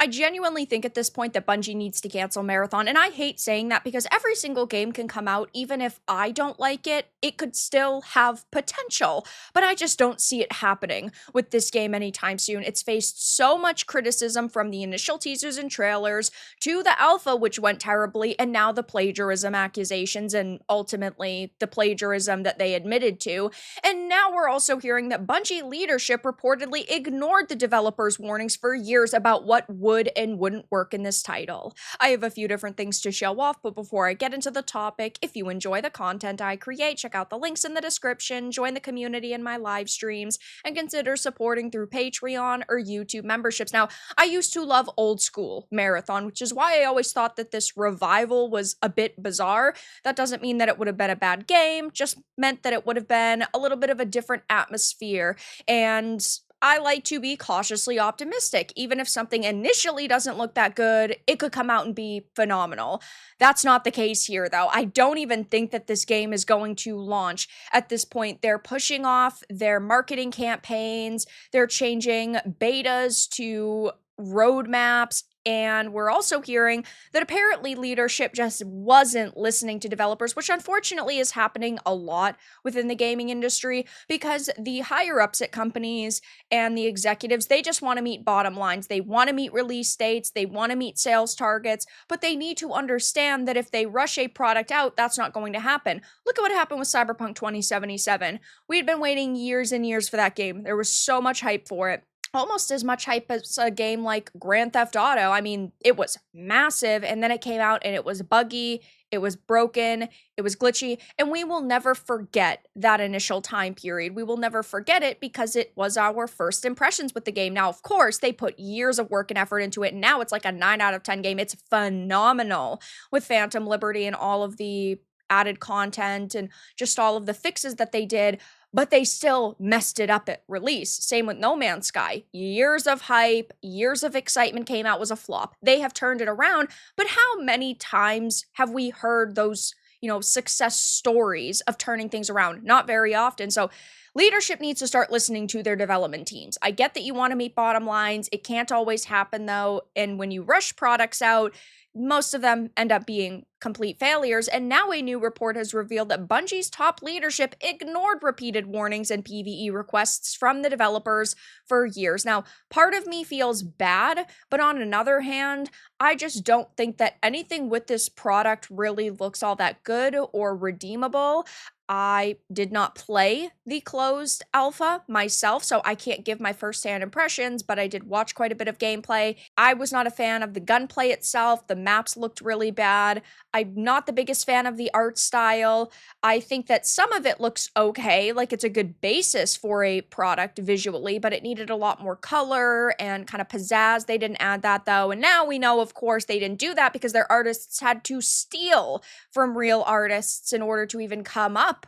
I genuinely think at this point that Bungie needs to cancel Marathon, and I hate saying that because every single game can come out, even if I don't like it, it could still have potential, but I just don't see it happening with this game anytime soon. It's faced so much criticism from the initial teasers and trailers to the alpha, which went terribly, and now the plagiarism accusations and ultimately the plagiarism that they admitted to. And now we're also hearing that Bungie leadership reportedly ignored the developers' warnings for years about what would and wouldn't work in this title. I have a few different things to show off, but before I get into the topic, if you enjoy the content I create, check out the links in the description, join the community in my live streams, and consider supporting through Patreon or YouTube memberships. Now, I used to love old school Marathon, which is why I always thought that this revival was a bit bizarre. That doesn't mean that it would have been a bad game, just meant that it would have been a little bit of a different atmosphere. And I like to be cautiously optimistic. Even if something initially doesn't look that good, it could come out and be phenomenal. That's not the case here, though. I don't even think that this game is going to launch at this point. They're pushing off their marketing campaigns, they're changing betas to roadmaps. And we're also hearing that apparently leadership just wasn't listening to developers, which unfortunately is happening a lot within the gaming industry because the higher ups at companies and the executives, they just want to meet bottom lines. They want to meet release dates, they want to meet sales targets, but they need to understand that if they rush a product out, that's not going to happen. Look at what happened with Cyberpunk 2077. We had been waiting years and years for that game. There was so much hype for it. Almost as much hype as a game like Grand Theft Auto. I mean, it was massive, and then it came out and it was buggy, it was broken, it was glitchy, and we will never forget that initial time period. We will never forget it because it was our first impressions with the game. Now, of course, they put years of work and effort into it, and now it's like a 9 out of 10 game. It's phenomenal with Phantom Liberty and all of the added content and just all of the fixes that they did, but they still messed it up at release. Same with No Man's Sky. Years of hype, years of excitement came out, was a flop. They have turned it around, but how many times have we heard those, success stories of turning things around? Not very often. So leadership needs to start listening to their development teams. I get that you want to meet bottom lines. It can't always happen though. And when you rush products out, most of them end up being complete failures, and now a new report has revealed that Bungie's top leadership ignored repeated warnings and PvE requests from the developers for years. Now, part of me feels bad, but on another hand, I just don't think that anything with this product really looks all that good or redeemable. I did not play the closed alpha myself, so I can't give my first-hand impressions, but I did watch quite a bit of gameplay. I was not a fan of the gunplay itself. The maps looked really bad. I'm not the biggest fan of the art style. I think that some of it looks okay, like it's a good basis for a product visually, but it needed a lot more color and kind of pizzazz. They didn't add that though, and now we know, of course, they didn't do that because their artists had to steal from real artists in order to even come up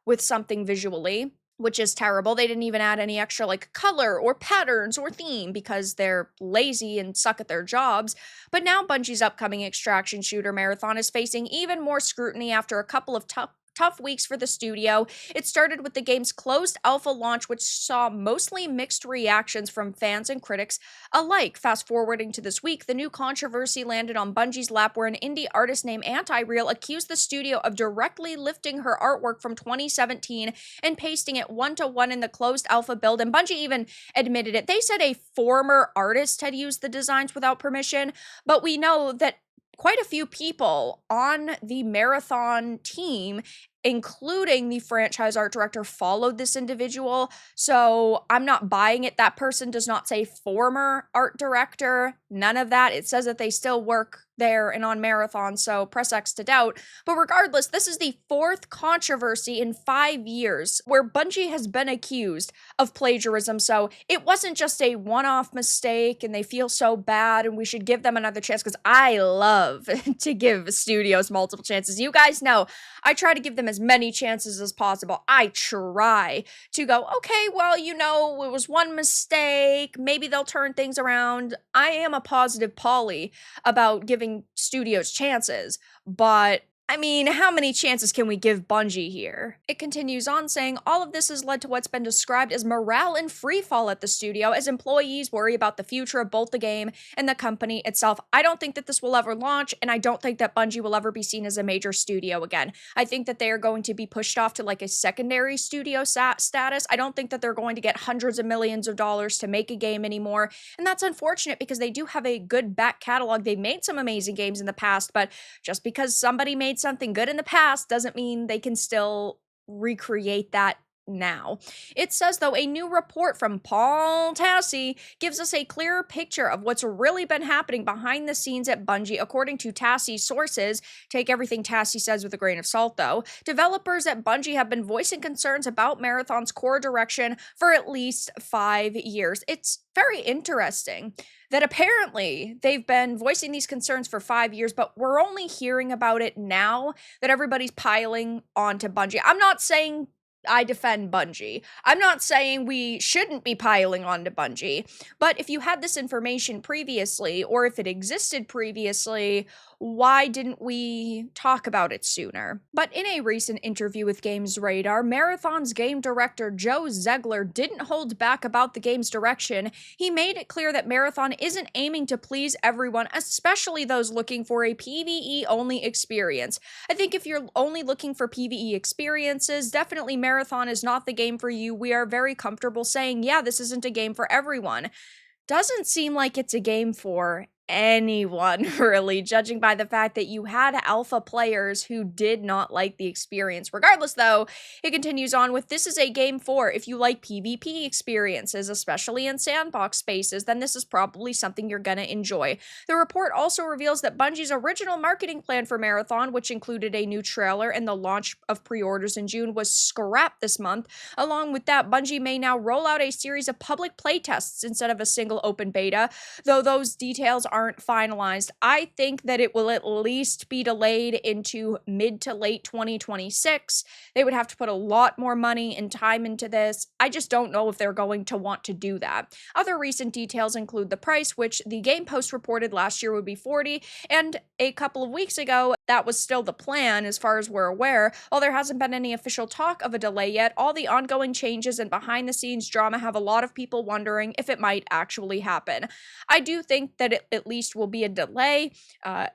with something visually, which is terrible. They didn't even add any extra color or patterns or theme because they're lazy and suck at their jobs. But now Bungie's upcoming extraction shooter Marathon is facing even more scrutiny after a couple of tough weeks for the studio. It started with the game's closed alpha launch, which saw mostly mixed reactions from fans and critics alike. Fast forwarding to this week, the new controversy landed on Bungie's lap where an indie artist named Anti-Real accused the studio of directly lifting her artwork from 2017 and pasting it one-to-one in the closed alpha build, and Bungie even admitted it. They said a former artist had used the designs without permission, but we know that quite a few people on the Marathon team, including the franchise art director, followed this individual. So I'm not buying it. That person does not say former art director, none of that. It says that they still work there and on Marathon, so press X to doubt. But regardless, this is the fourth controversy in 5 years where Bungie has been accused of plagiarism. So it wasn't just a one-off mistake and they feel so bad and we should give them another chance, because I love to give studios multiple chances. You guys know I try to give them as many chances as possible. I try to go, okay, well, it was one mistake. Maybe they'll turn things around. I am a positive Polly about giving studios chances, but I mean, how many chances can we give Bungie here? It continues on saying, all of this has led to what's been described as morale and freefall at the studio as employees worry about the future of both the game and the company itself. I don't think that this will ever launch, and I don't think that Bungie will ever be seen as a major studio again. I think that they are going to be pushed off to like a secondary studio status. I don't think that they're going to get hundreds of millions of dollars to make a game anymore, and that's unfortunate because they do have a good back catalog. They've made some amazing games in the past, but just because somebody made something good in the past doesn't mean they can still recreate that now. It says, though, a new report from Paul Tassi gives us a clearer picture of what's really been happening behind the scenes at Bungie. According to Tassi's sources, take everything Tassi says with a grain of salt, though, developers at Bungie have been voicing concerns about Marathon's core direction for at least 5 years. It's very interesting that apparently they've been voicing these concerns for 5 years, but we're only hearing about it now that everybody's piling onto Bungie. I'm not saying I defend Bungie. I'm not saying we shouldn't be piling onto Bungie, but if you had this information previously, or if it existed previously, why didn't we talk about it sooner? But in a recent interview with Games Radar, Marathon's game director Joe Zegler didn't hold back about the game's direction. He made it clear that Marathon isn't aiming to please everyone, especially those looking for a PvE-only experience. I think if you're only looking for PvE experiences, definitely Marathon is not the game for you. We are very comfortable saying, yeah, this isn't a game for everyone. Doesn't seem like it's a game for anyone, really, judging by the fact that you had alpha players who did not like the experience. Regardless, though, it continues on with, this is a game for if you like PvP experiences, especially in sandbox spaces, then this is probably something you're gonna enjoy. The report also reveals that Bungie's original marketing plan for Marathon, which included a new trailer and the launch of pre-orders in June, was scrapped this month. Along with that, Bungie may now roll out a series of public playtests instead of a single open beta, though those details aren't finalized. I think that it will at least be delayed into mid to late 2026. They would have to put a lot more money and time into this. I just don't know if they're going to want to do that. Other recent details include the price, which the Game Post reported last year would be $40, and a couple of weeks ago, that was still the plan as far as we're aware. While there hasn't been any official talk of a delay yet, all the ongoing changes and behind-the-scenes drama have a lot of people wondering if it might actually happen. I do think that it at least will be a delay,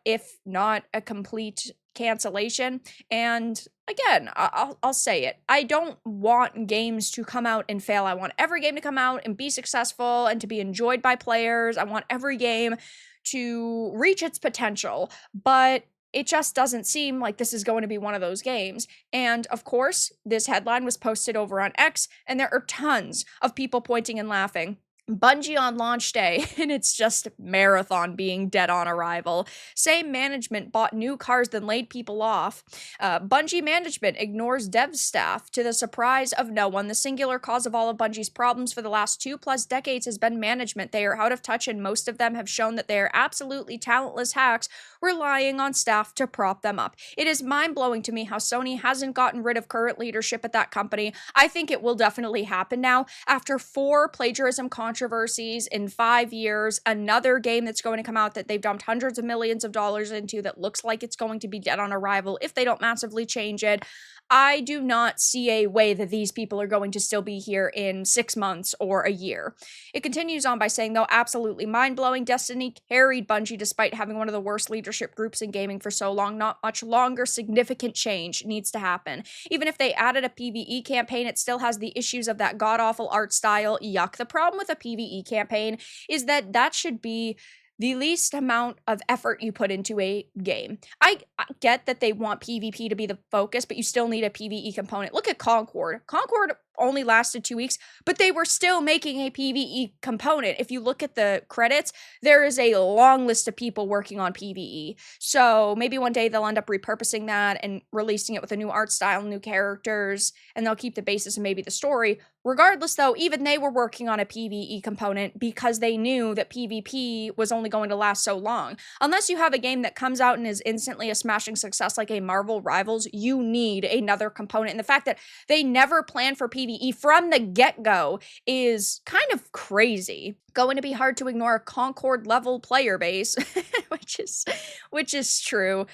if not a complete cancellation. And again, I'll say it. I don't want games to come out and fail. I want every game to come out and be successful and to be enjoyed by players. I want every game to reach its potential, but it just doesn't seem like this is going to be one of those games. And of course, this headline was posted over on X, and there are tons of people pointing and laughing. Bungie on launch day, and it's just Marathon being dead on arrival. Same management bought new cars then laid people off. Bungie management ignores dev staff to the surprise of no one. The singular cause of all of Bungie's problems for the last 2+ decades has been management. They are out of touch, and most of them have shown that they are absolutely talentless hacks relying on staff to prop them up. It is mind-blowing to me how Sony hasn't gotten rid of current leadership at that company. I think it will definitely happen now. After 4 plagiarism controversies in 5 years, another game that's going to come out that they've dumped hundreds of millions of dollars into that looks like it's going to be dead on arrival if they don't massively change it. I do not see a way that these people are going to still be here in 6 months or a year. It continues on by saying, though, absolutely mind-blowing. Destiny carried Bungie despite having one of the worst leadership groups in gaming for so long. Not much longer. Significant change needs to happen. Even if they added a PvE campaign, it still has the issues of that god-awful art style. Yuck. The problem with a PvE campaign is that that should be the least amount of effort you put into a game. I get that they want PvP to be the focus, but you still need a PvE component. Look at Concord. Concord only lasted 2 weeks, but they were still making a PvE component. If you look at the credits, there is a long list of people working on PvE. So maybe one day they'll end up repurposing that and releasing it with a new art style, new characters, and they'll keep the basis and maybe the story. Regardless, though, even they were working on a PvE component because they knew that PvP was only going to last so long. Unless you have a game that comes out and is instantly a smashing success like a Marvel Rivals, you need another component. And the fact that they never planned for PvE from the get-go is kind of crazy. Going to be hard to ignore a Concord level player base, which is true.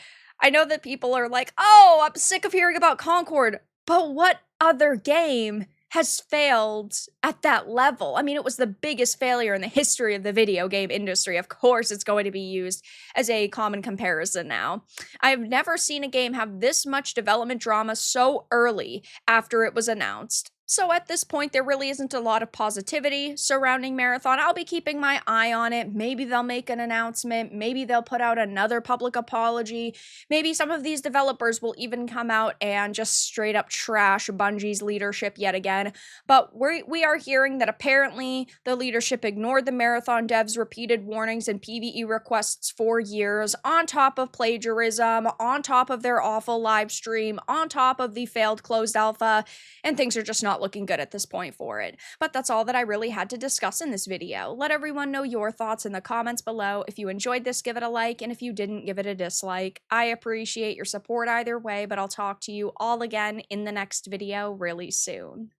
I know that people are like, oh, I'm sick of hearing about Concord, but what other game has failed at that level? I mean, it was the biggest failure in the history of the video game industry. Of course, it's going to be used as a common comparison now. I've never seen a game have this much development drama so early after it was announced. So at this point, there really isn't a lot of positivity surrounding Marathon. I'll be keeping my eye on it. Maybe they'll make an announcement. Maybe they'll put out another public apology. Maybe some of these developers will even come out and just straight up trash Bungie's leadership yet again. But we are hearing that apparently the leadership ignored the Marathon devs' repeated warnings and PvE requests for years, on top of plagiarism, on top of their awful live stream, on top of the failed closed alpha, and things are just not looking good at this point for it. But that's all that I really had to discuss in this video. Let everyone know your thoughts in the comments below. If you enjoyed this, give it a like, and if you didn't, give it a dislike. I appreciate your support either way, but I'll talk to you all again in the next video really soon.